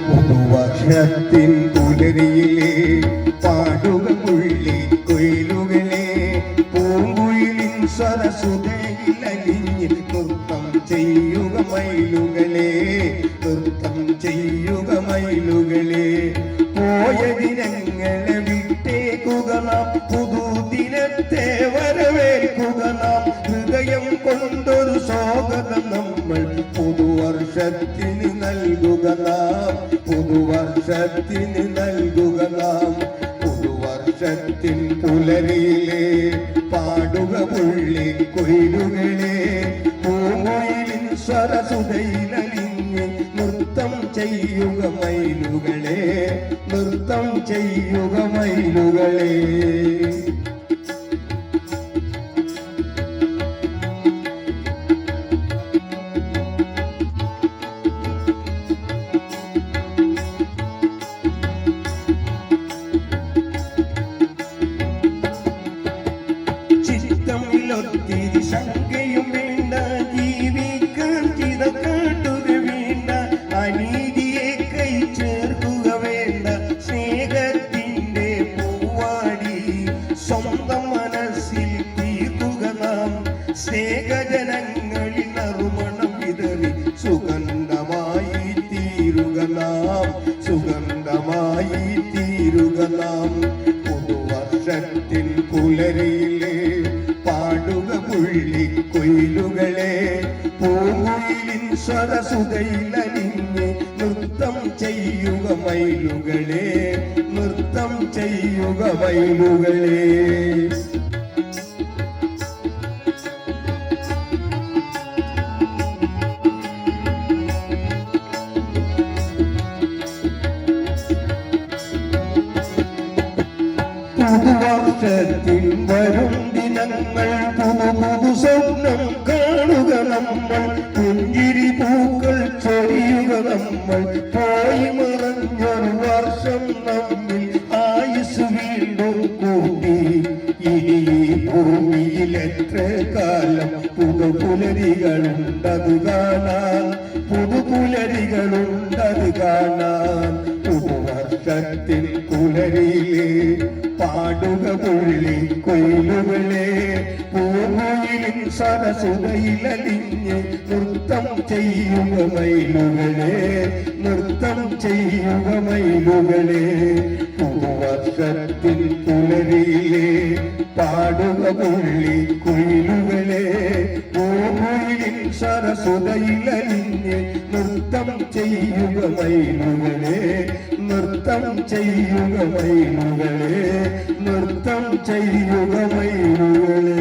പുതുവർഷത്തിൻ പുലരിയിലെ പാടുക പുള്ളി കൊയിലുകളെ പൂങ്കുയിലിൻ സരസുതയിലലിഞ്ഞ് നൃത്തം ചെയ്യുക മയിലുകളെ നൃത്തം ചെയ്യുക മയിലുകളെ പോയ ദിനങ്ങളെ വിട്ടേക്കുക നാം പുതുദിനത്തെ വരവേൽക്കുക നാം ഹൃദയം കൊണ്ടൊരു സ്വാഗതം നമ്മൾ പുതുവർഷത്തിന് നൽകുക നാം പുതുവർഷത്തിന് നൽകുക നാം പുതുവർഷത്തിൻ പുലരിയിലെ പാടുക പുള്ളി കൊയിലുകളെ പൂങ്കുയിലിൻ സ്വരസുതയിലലിഞ്ഞ് നൃത്തം ചെയ്യുക മയിലുകളെ നൃത്തം ചെയ്യുക മയിലുകളെ ചിത്തമിലൊത്തിരി ശങ്കയും വേണ്ട ജീവിക്കാൻ ചിത കാട്ടുക വേണ്ട അനീതിയെ കൈ ചേർക്കുക വേണ്ട സ്നേഹത്തിന്റെ പൂവാടി സ്വന്തം മനസ്സിൽ തീർക്കുക നാം സ്നേഹജനങ്ങളിൽ നറുമണം വിതറി സുഗന്ധമായി തീരുക നാം സുഗന്ധമായി തീരുക നാം പുതുവർഷത്തിൻ പുലരിയിലെ പാടുക പുള്ളി കൊയിലുകളെ പൂങ്കുയിലിൻ സ്വരസുതയിലലിഞ്ഞ് നൃത്തം ചെയ്യുക മയിലുകളെ നൃത്തം ചെയ്യുക മയിലുകളെ പുതുവർഷത്തിൽ വരും ദിനങ്ങൾ പുതു സ്വപ്നം കാണുക നമ്മൾ പുഞ്ചിരി പൂക്കൾ ചൊരിയുക നമ്മൾ പോയി മറഞ്ഞൊരു വർഷം നമ്മിൽ ആയുസ് വീണ്ടും കൂട്ടി ഇനി ഭൂമിയിൽ എത്ര കാലം പുതുപുലരികളുണ്ടത് കാണാൻ പുതുപുലരികളുണ്ടത് കാണാൻ പുതുവർഷത്തിൽ പുലരിയിലെ പാടുക പുള്ളി കൊയിലുകളെ പൂങ്കുയിലിൻ സരസുതയിലലിഞ്ഞ് നൃത്തം ചെയ്യുക മയിലുകളെ നൃത്തം ചെയ്യുക മയിലുകളെ പുതുവർഷത്തിൽ പുലരിയിലെ പാടുക പുള്ളി കൊയിലുകളെ പൂങ്കുയിലിൻ സരസുതയിലലിഞ്ഞ് നൃത്തം ചെയ്യുക മയിലുകളെ നൃത്തം ചെയ്യുക മയിലുകളെ നൃത്തം ചെയ്യുക മയിലുകളെ